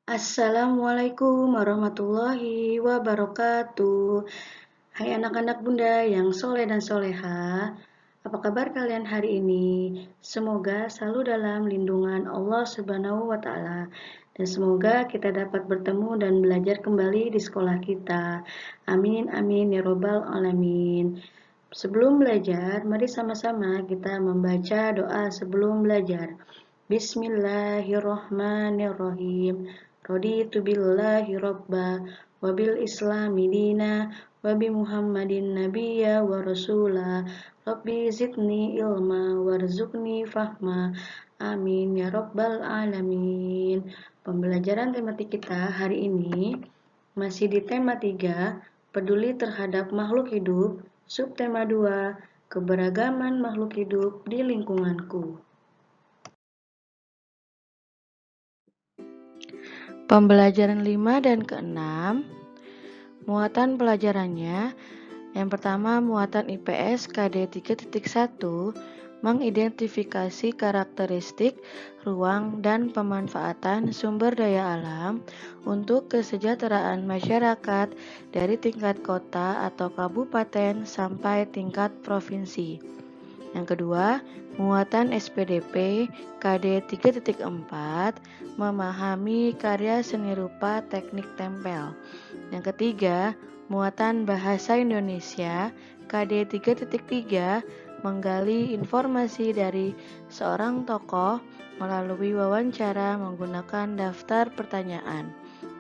Assalamualaikum warahmatullahi wabarakatuh. Hai anak-anak bunda yang soleh dan soleha, apa kabar kalian hari ini? Semoga selalu dalam lindungan Allah Subhanahu wa Ta'ala, dan semoga kita dapat bertemu dan belajar kembali di sekolah kita. Amin, amin, ya Robbal 'Alamin. Sebelum belajar, mari sama-sama kita membaca doa sebelum belajar. Bismillahirrohmanirrohim. Raditu billahi robba wa bil islami dina wa bi Muhammadin nabiyya wa rasula. Rabbi zidni ilma warzuqni fahma. Amin ya rabbal alamin. Pembelajaran tematik kita hari ini masih di tema 3, peduli terhadap makhluk hidup, subtema 2, keberagaman makhluk hidup di lingkunganku. Pembelajaran 5 dan ke-6, muatan pelajarannya. Yang pertama, muatan IPS KD 3.1 mengidentifikasi karakteristik ruang dan pemanfaatan sumber daya alam untuk kesejahteraan masyarakat dari tingkat kota atau kabupaten sampai tingkat provinsi. Yang kedua, muatan SPDP KD 3.4 memahami karya seni rupa teknik tempel. Yang ketiga, muatan bahasa Indonesia KD 3.3 menggali informasi dari seorang tokoh melalui wawancara menggunakan daftar pertanyaan.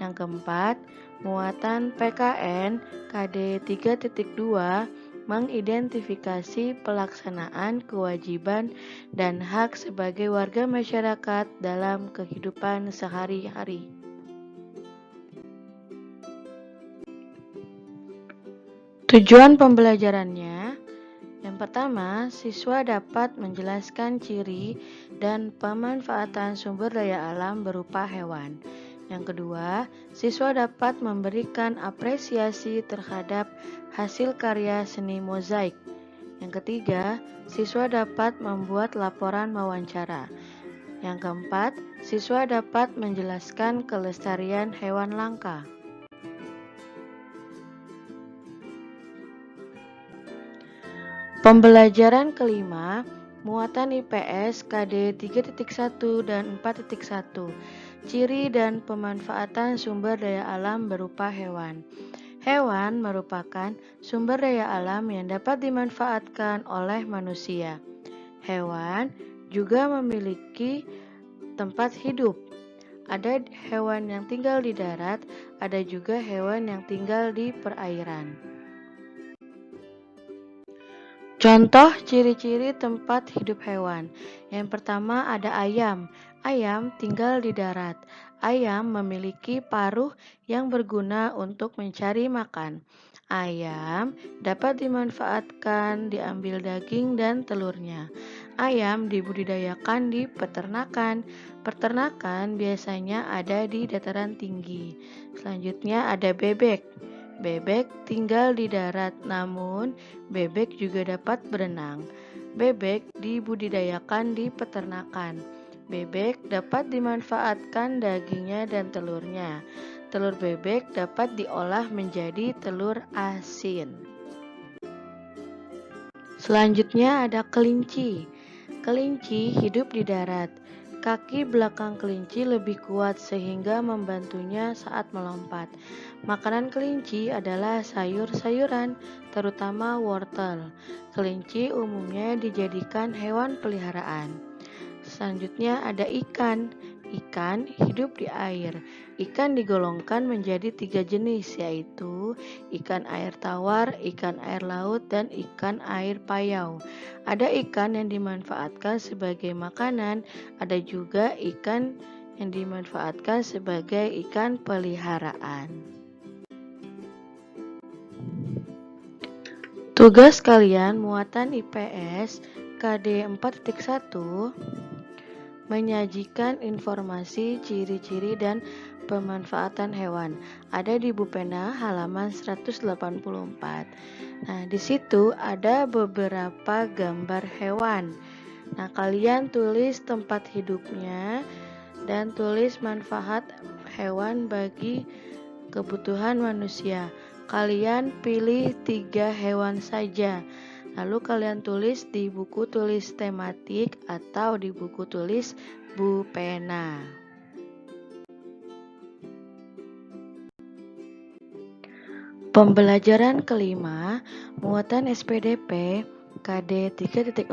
Yang keempat, muatan PKN KD 3.2 mengidentifikasi pelaksanaan kewajiban dan hak sebagai warga masyarakat dalam kehidupan sehari-hari. Tujuan pembelajarannya, yang pertama, siswa dapat menjelaskan ciri dan pemanfaatan sumber daya alam berupa hewan. Yang kedua, siswa dapat memberikan apresiasi terhadap hasil karya seni mozaik. Yang ketiga, siswa dapat membuat laporan wawancara. Yang keempat, siswa dapat menjelaskan kelestarian hewan langka. Pembelajaran kelima, muatan IPS KD 3.1 dan 4.1, ciri dan pemanfaatan sumber daya alam berupa hewan. Hewan merupakan sumber daya alam yang dapat dimanfaatkan oleh manusia. Hewan juga memiliki tempat hidup. Ada hewan yang tinggal di darat, ada juga hewan yang tinggal di perairan. Contoh ciri-ciri tempat hidup hewan. Yang pertama ada ayam. Ayam tinggal di darat. Ayam memiliki paruh yang berguna untuk mencari makan. Ayam dapat dimanfaatkan diambil daging dan telurnya. Ayam dibudidayakan di peternakan. Peternakan biasanya ada di dataran tinggi. Selanjutnya ada bebek. Bebek tinggal di darat, namun bebek juga dapat berenang. Bebek dibudidayakan di peternakan. Bebek dapat dimanfaatkan dagingnya dan telurnya. Telur bebek dapat diolah menjadi telur asin. Selanjutnya ada kelinci. Kelinci hidup di darat. Kaki belakang kelinci lebih kuat sehingga membantunya saat melompat. Makanan kelinci adalah sayur-sayuran, terutama wortel. Kelinci umumnya dijadikan hewan peliharaan. Selanjutnya ada ikan. Ikan hidup di air. Ikan digolongkan menjadi 3 jenis, yaitu ikan air tawar, ikan air laut, dan ikan air payau. Ada ikan yang dimanfaatkan sebagai makanan, ada juga ikan yang dimanfaatkan sebagai ikan peliharaan. Tugas kalian muatan IPS KD 4.1 menyajikan informasi ciri-ciri dan pemanfaatan hewan. Ada di buku pena halaman 184. Nah, di situ ada beberapa gambar hewan. Nah, kalian tulis tempat hidupnya dan tulis manfaat hewan bagi kebutuhan manusia. Kalian pilih 3 hewan saja. Lalu kalian tulis di buku tulis tematik atau di buku tulis bu pena. Pembelajaran kelima, muatan SPDP KD 3.4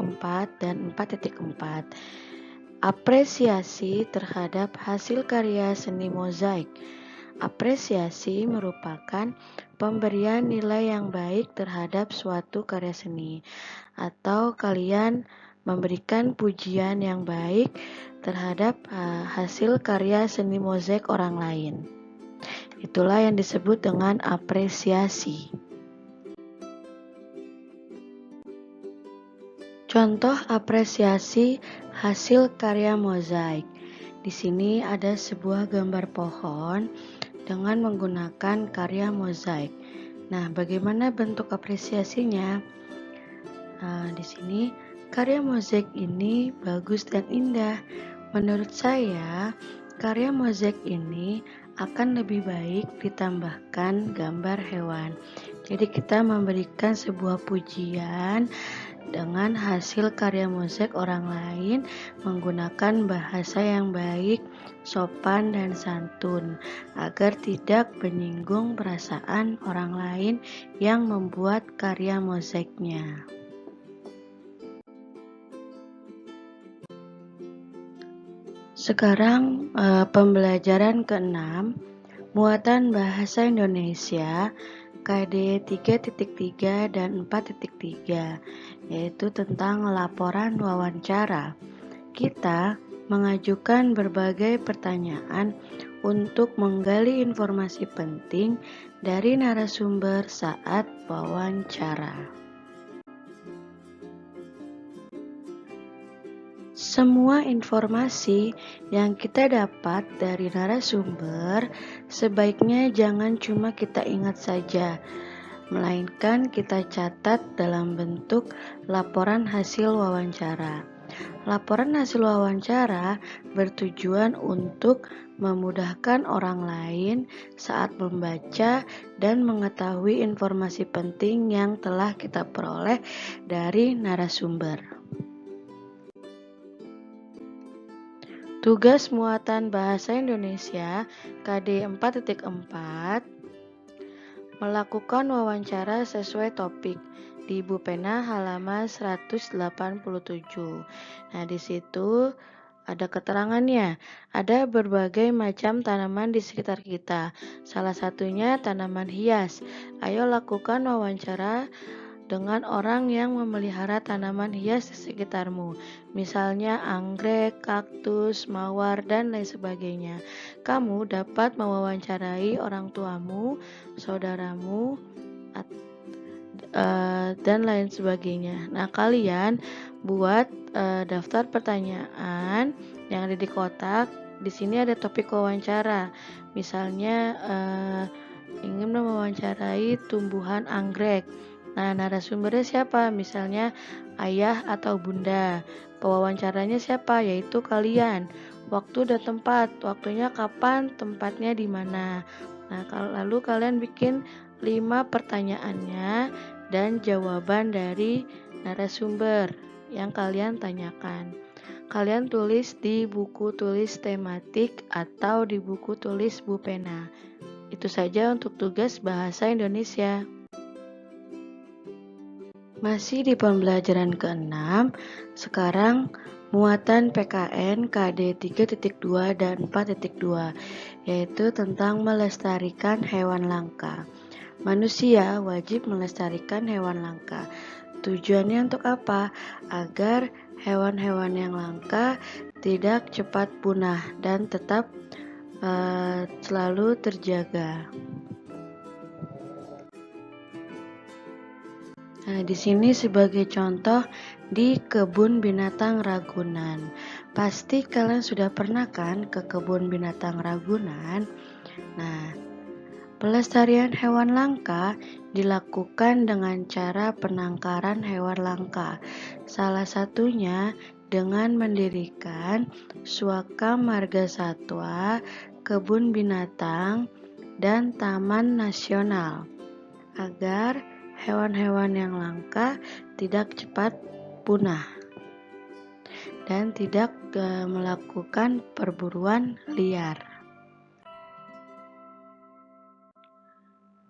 dan 4.4. Apresiasi terhadap hasil karya seni mozaik. Apresiasi merupakan pemberian nilai yang baik terhadap suatu karya seni, atau kalian memberikan pujian yang baik terhadap hasil karya seni mozaik orang lain. Itulah yang disebut dengan apresiasi. Contoh apresiasi hasil karya mozaik. Di sini ada sebuah gambar pohon dengan menggunakan karya mozaik. Nah, bagaimana bentuk apresiasinya? Di sini karya mozaik ini bagus dan indah. Menurut saya, karya mozaik ini akan lebih baik ditambahkan gambar hewan. Jadi kita memberikan sebuah pujian dengan hasil karya mozaik orang lain menggunakan bahasa yang baik, sopan dan santun agar tidak menyinggung perasaan orang lain yang membuat karya mozaiknya. Sekarang pembelajaran ke-6, muatan bahasa Indonesia KD 3.3 dan 4.3, yaitu tentang laporan wawancara. Kita mengajukan berbagai pertanyaan untuk menggali informasi penting dari narasumber saat wawancara. Semua informasi yang kita dapat dari narasumber sebaiknya jangan cuma kita ingat saja, melainkan kita catat dalam bentuk laporan hasil wawancara. Laporan hasil wawancara bertujuan untuk memudahkan orang lain saat membaca dan mengetahui informasi penting yang telah kita peroleh dari narasumber. Tugas muatan bahasa Indonesia KD 4.4, melakukan wawancara sesuai topik di Bu Pena halaman 187. Nah, di situ ada keterangannya. Ada berbagai macam tanaman di sekitar kita. Salah satunya tanaman hias. Ayo lakukan wawancara dengan orang yang memelihara tanaman hias di sekitarmu, misalnya anggrek, kaktus, mawar, dan lain sebagainya. Kamu dapat mewawancarai orang tuamu, saudaramu, dan lain sebagainya. Nah, kalian buat daftar pertanyaan yang ada di kotak. Di sini ada topik wawancara, misalnya ingin mewawancarai tumbuhan anggrek. Nah, narasumbernya siapa? Misalnya ayah atau bunda. Pewawancaranya siapa? Yaitu kalian. Waktu dan tempat. Waktunya kapan? Tempatnya di mana? Nah, lalu kalian bikin 5 pertanyaannya dan jawaban dari narasumber yang kalian tanyakan. Kalian tulis di buku tulis tematik atau di buku tulis Bu Pena. Itu saja untuk tugas bahasa Indonesia. Masih di pembelajaran ke-6, sekarang muatan PKN KD 3.2 dan 4.2, yaitu tentang melestarikan hewan langka. Manusia wajib melestarikan hewan langka. Tujuannya untuk apa? Agar hewan-hewan yang langka tidak cepat punah dan tetap selalu terjaga. Nah, di sini sebagai contoh di kebun binatang Ragunan. Pasti kalian sudah pernah kan ke kebun binatang Ragunan? Nah, pelestarian hewan langka dilakukan dengan cara penangkaran hewan langka. Salah satunya dengan mendirikan Suaka Marga Satwa, kebun binatang, dan taman nasional agar hewan-hewan yang langka tidak cepat punah dan tidak melakukan perburuan liar.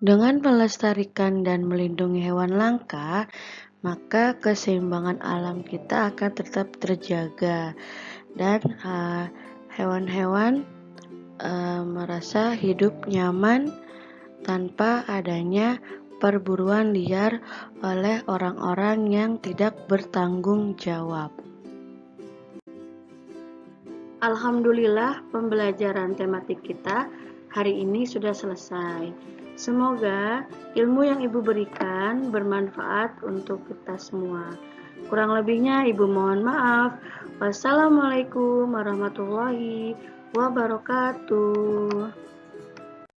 Dengan melestarikan dan melindungi hewan langka, maka keseimbangan alam kita akan tetap terjaga dan hewan-hewan merasa hidup nyaman tanpa adanya perburuan liar oleh orang-orang yang tidak bertanggung jawab. Alhamdulillah, pembelajaran tematik kita hari ini sudah selesai. Semoga ilmu yang Ibu berikan bermanfaat untuk kita semua. Kurang lebihnya Ibu mohon maaf. Wassalamualaikum warahmatullahi wabarakatuh.